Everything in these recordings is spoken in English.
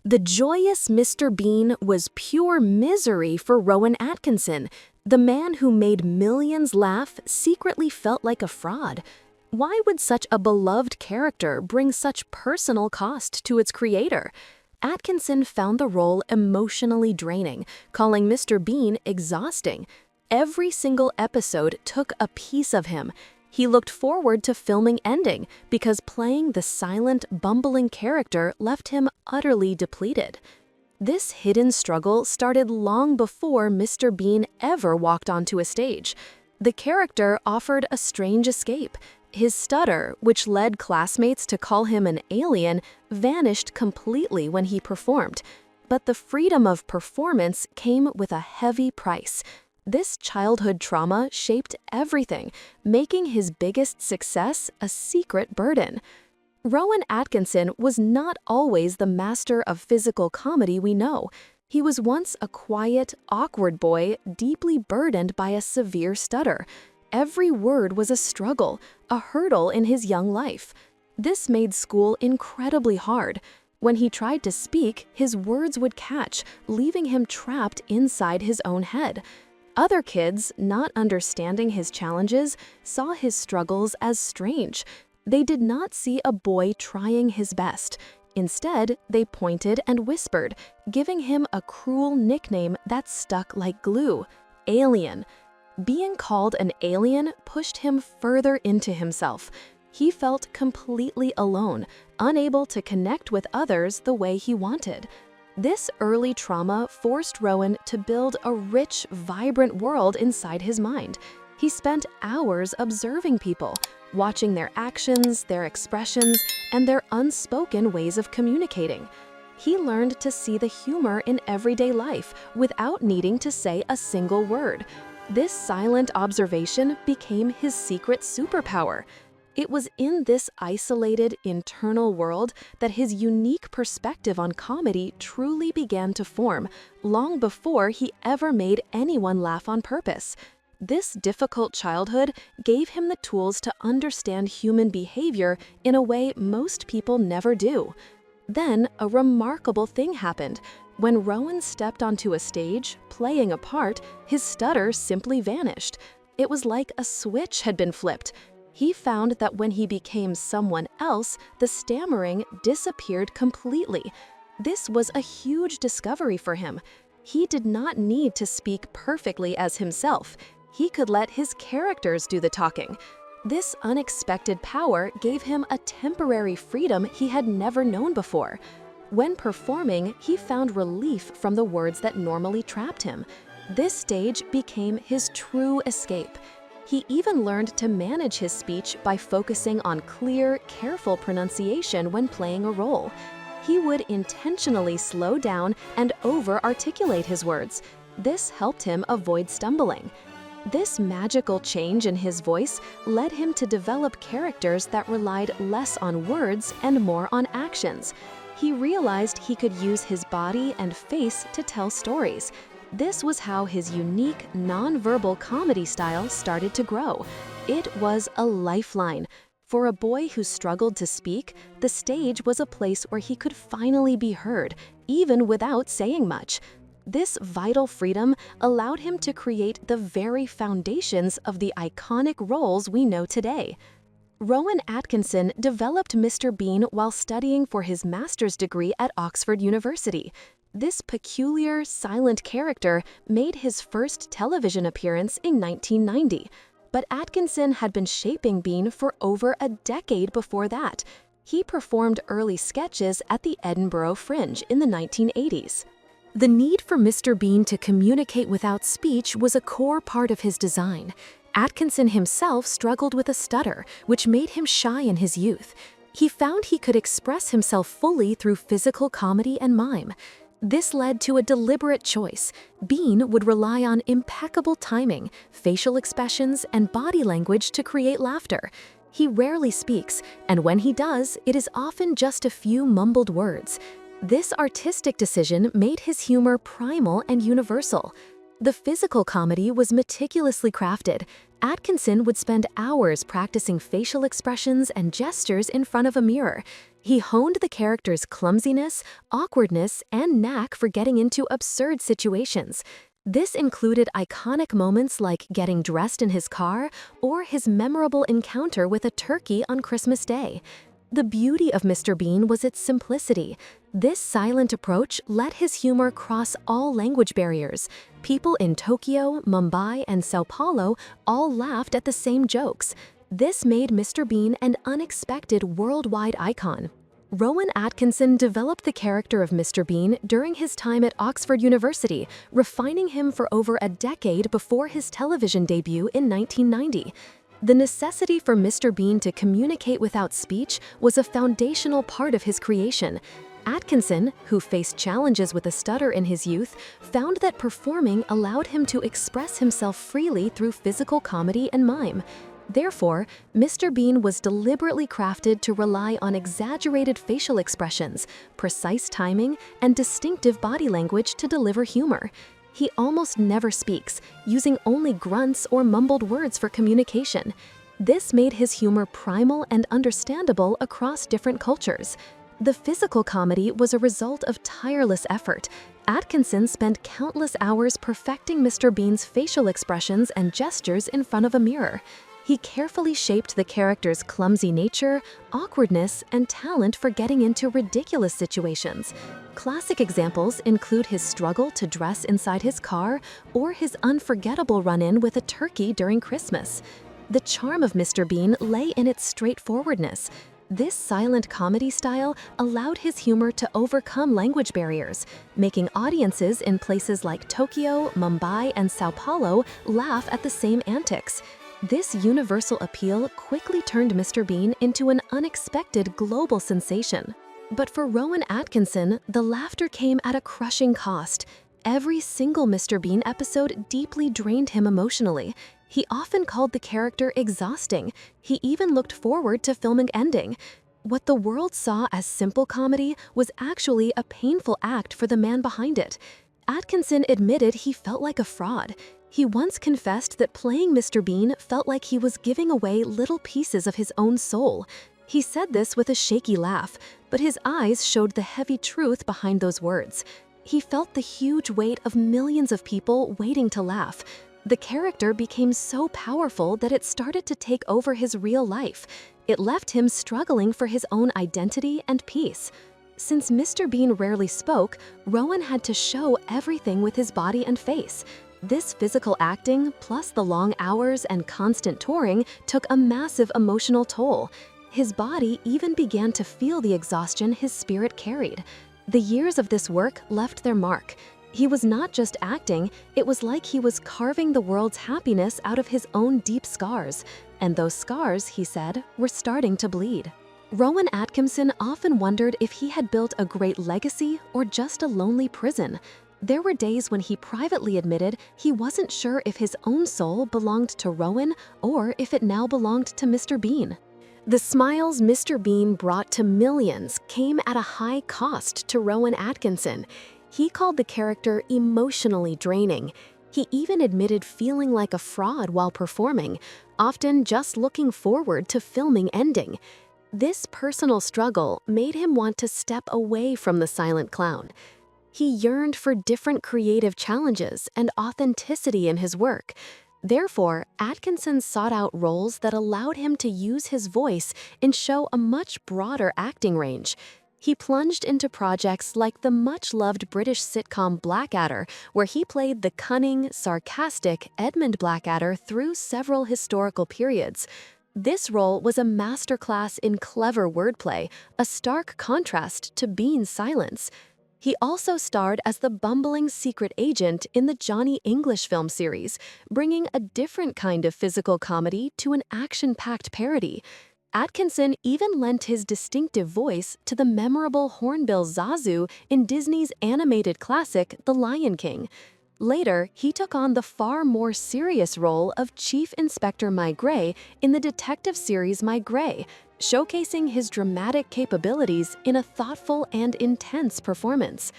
The joyous Mr. Bean was pure misery for Rowan Atkinson. The man who made millions laugh secretly felt like a fraud. Why would such a beloved character bring such personal cost to its creator? Atkinson found the role emotionally draining, calling Mr. Bean exhausting. Every single episode took a piece of him. He looked forward to filming ending because playing the silent, bumbling character left him utterly depleted. This hidden struggle started long before Mr. Bean ever walked onto a stage. The character offered a strange escape. His stutter, which led classmates to call him an alien, vanished completely when he performed. But the freedom of performance came with a heavy price. This childhood trauma shaped everything, making his biggest success a secret burden. Rowan Atkinson was not always the master of physical comedy we know. He was once a quiet, awkward boy, deeply burdened by a severe stutter. Every word was a struggle, a hurdle in his young life. This made school incredibly hard. When he tried to speak, his words would catch, leaving him trapped inside his own head. Other kids, not understanding his challenges, saw his struggles as strange. They did not see a boy trying his best. Instead, they pointed and whispered, giving him a cruel nickname that stuck like glue: alien. Being called an alien pushed him further into himself. He felt completely alone, unable to connect with others the way he wanted. This early trauma forced Rowan to build a rich, vibrant world inside his mind. He spent hours observing people, watching their actions, their expressions, and their unspoken ways of communicating. He learned to see the humor in everyday life without needing to say a single word. This silent observation became his secret superpower. It was in this isolated, internal world that his unique perspective on comedy truly began to form, long before he ever made anyone laugh on purpose. This difficult childhood gave him the tools to understand human behavior in a way most people never do. Then, a remarkable thing happened. When Rowan stepped onto a stage, playing a part, his stutter simply vanished. It was like a switch had been flipped. He found that when he became someone else, the stammering disappeared completely. This was a huge discovery for him. He did not need to speak perfectly as himself. He could let his characters do the talking. This unexpected power gave him a temporary freedom he had never known before. When performing, he found relief from the words that normally trapped him. This stage became his true escape. He even learned to manage his speech by focusing on clear, careful pronunciation when playing a role. He would intentionally slow down and over-articulate his words. This helped him avoid stumbling. This magical change in his voice led him to develop characters that relied less on words and more on actions. He realized he could use his body and face to tell stories. This was how his unique, non-verbal comedy style started to grow. It was a lifeline. For a boy who struggled to speak, the stage was a place where he could finally be heard, even without saying much. This vital freedom allowed him to create the very foundations of the iconic roles we know today. Rowan Atkinson developed Mr. Bean while studying for his master's degree at Oxford University. This peculiar, silent character made his first television appearance in 1990, but Atkinson had been shaping Bean for over a decade before that. He performed early sketches at the Edinburgh Fringe in the 1980s. The need for Mr. Bean to communicate without speech was a core part of his design. Atkinson himself struggled with a stutter, which made him shy in his youth. He found he could express himself fully through physical comedy and mime. This led to a deliberate choice. Bean would rely on impeccable timing, facial expressions, and body language to create laughter. He rarely speaks, and when he does, it is often just a few mumbled words. This artistic decision made his humor primal and universal. The physical comedy was meticulously crafted. Atkinson would spend hours practicing facial expressions and gestures in front of a mirror. He honed the character's clumsiness, awkwardness, and knack for getting into absurd situations. This included iconic moments like getting dressed in his car or his memorable encounter with a turkey on Christmas Day. The beauty of Mr. Bean was its simplicity. This silent approach let his humor cross all language barriers. People in Tokyo, Mumbai, and Sao Paulo all laughed at the same jokes. This made Mr. Bean an unexpected worldwide icon. Rowan Atkinson developed the character of Mr. Bean during his time at Oxford University, refining him for over a decade before his television debut in 1990. The necessity for Mr. Bean to communicate without speech was a foundational part of his creation. Atkinson, who faced challenges with a stutter in his youth, found that performing allowed him to express himself freely through physical comedy and mime. Therefore, Mr. Bean was deliberately crafted to rely on exaggerated facial expressions, precise timing, and distinctive body language to deliver humor. He almost never speaks, using only grunts or mumbled words for communication. This made his humor primal and understandable across different cultures. The physical comedy was a result of tireless effort. Atkinson spent countless hours perfecting Mr. Bean's facial expressions and gestures in front of a mirror. He carefully shaped the character's clumsy nature, awkwardness, and talent for getting into ridiculous situations. Classic examples include his struggle to dress inside his car or his unforgettable run-in with a turkey during Christmas. The charm of Mr. Bean lay in its straightforwardness. This silent comedy style allowed his humor to overcome language barriers, making audiences in places like Tokyo, Mumbai, and Sao Paulo laugh at the same antics. This universal appeal quickly turned Mr. Bean into an unexpected global sensation. But for Rowan Atkinson, the laughter came at a crushing cost. Every single Mr. Bean episode deeply drained him emotionally. He often called the character exhausting. He even looked forward to filming ending. What the world saw as simple comedy was actually a painful act for the man behind it. Atkinson admitted he felt like a fraud. He once confessed that playing Mr. Bean felt like he was giving away little pieces of his own soul. He said this with a shaky laugh, but his eyes showed the heavy truth behind those words. He felt the huge weight of millions of people waiting to laugh. The character became so powerful that it started to take over his real life. It left him struggling for his own identity and peace. Since Mr. Bean rarely spoke, Rowan had to show everything with his body and face. This physical acting, plus the long hours and constant touring, took a massive emotional toll. His body even began to feel the exhaustion his spirit carried. The years of this work left their mark. He was not just acting, it was like he was carving the world's happiness out of his own deep scars. And those scars, he said, were starting to bleed. Rowan Atkinson often wondered if he had built a great legacy or just a lonely prison. There were days when he privately admitted he wasn't sure if his own soul belonged to Rowan or if it now belonged to Mr. Bean. The smiles Mr. Bean brought to millions came at a high cost to Rowan Atkinson. He called the character emotionally draining. He even admitted feeling like a fraud while performing, often just looking forward to filming ending. This personal struggle made him want to step away from the silent clown. He yearned for different creative challenges and authenticity in his work. Therefore, Atkinson sought out roles that allowed him to use his voice and show a much broader acting range. He plunged into projects like the much-loved British sitcom Blackadder, where he played the cunning, sarcastic Edmund Blackadder through several historical periods. This role was a masterclass in clever wordplay, a stark contrast to Bean's silence. He also starred as the bumbling secret agent in the Johnny English film series, bringing a different kind of physical comedy to an action-packed parody. Atkinson even lent his distinctive voice to the memorable Hornbill Zazu in Disney's animated classic The Lion King. Later, he took on the far more serious role of Chief Inspector Maigret in the detective series Maigret, showcasing his dramatic capabilities in a thoughtful and intense performance.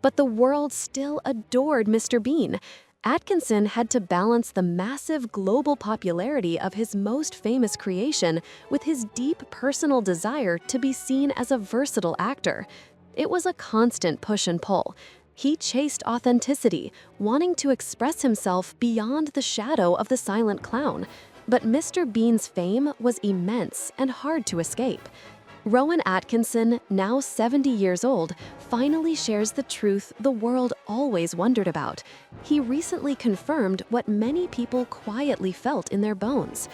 But the world still adored Mr. Bean. Atkinson had to balance the massive global popularity of his most famous creation with his deep personal desire to be seen as a versatile actor. It was a constant push and pull. He chased authenticity, wanting to express himself beyond the shadow of the silent clown. But Mr. Bean's fame was immense and hard to escape. Rowan Atkinson, now 70 years old, finally shares the truth the world always wondered about. He recently confirmed what many people quietly felt in their bones.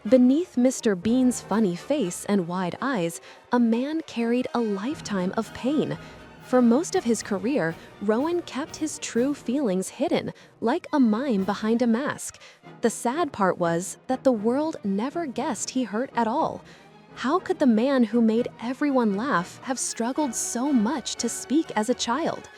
Beneath Mr. Bean's funny face and wide eyes, a man carried a lifetime of pain. For most of his career, Rowan kept his true feelings hidden, like a mime behind a mask. The sad part was that the world never guessed he hurt at all. How could the man who made everyone laugh have struggled so much to speak as a child?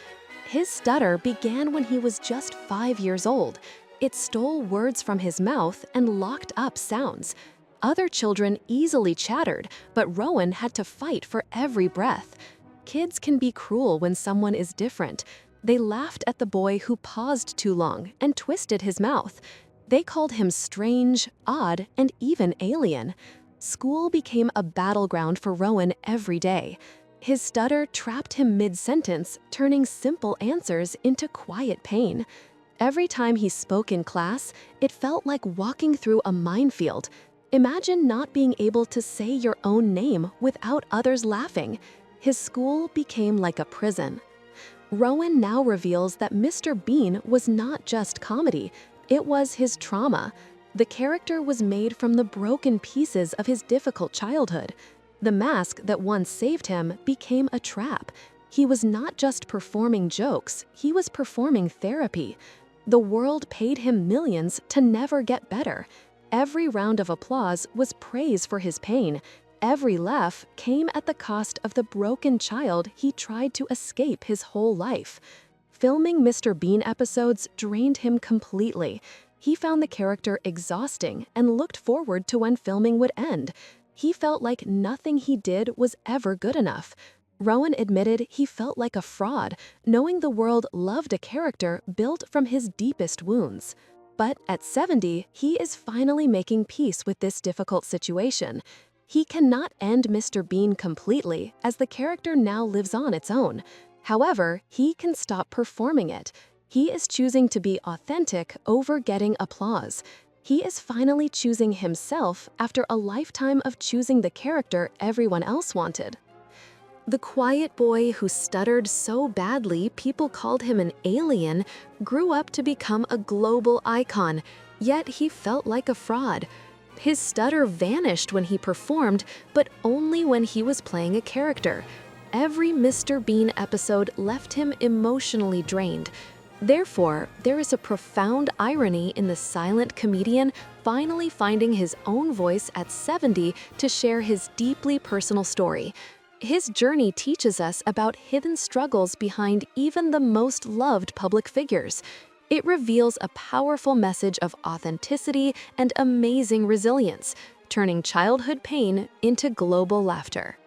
His stutter began when he was just 5 years old. It stole words from his mouth and locked up sounds. Other children easily chattered, but Rowan had to fight for every breath. Kids can be cruel when someone is different. They laughed at the boy who paused too long and twisted his mouth. They called him strange, odd, and even alien. School became a battleground for Rowan every day. His stutter trapped him mid-sentence, turning simple answers into quiet pain. Every time he spoke in class, it felt like walking through a minefield. Imagine not being able to say your own name without others laughing. His school became like a prison. Rowan now reveals that Mr. Bean was not just comedy, it was his trauma. The character was made from the broken pieces of his difficult childhood. The mask that once saved him became a trap. He was not just performing jokes, he was performing therapy. The world paid him millions to never get better. Every round of applause was praise for his pain. Every laugh came at the cost of the broken child he tried to escape his whole life. Filming Mr. Bean episodes drained him completely. He found the character exhausting and looked forward to when filming would end. He felt like nothing he did was ever good enough. Rowan admitted he felt like a fraud, knowing the world loved a character built from his deepest wounds. But at 70, he is finally making peace with this difficult situation. He cannot end Mr. Bean completely, as the character now lives on its own. However, he can stop performing it. He is choosing to be authentic over getting applause. He is finally choosing himself after a lifetime of choosing the character everyone else wanted. The quiet boy who stuttered so badly people called him an alien grew up to become a global icon, yet he felt like a fraud. His stutter vanished when he performed, but only when he was playing a character. Every Mr. Bean episode left him emotionally drained. Therefore, there is a profound irony in the silent comedian finally finding his own voice at 70 to share his deeply personal story. His journey teaches us about hidden struggles behind even the most loved public figures. It reveals a powerful message of authenticity and amazing resilience, turning childhood pain into global laughter.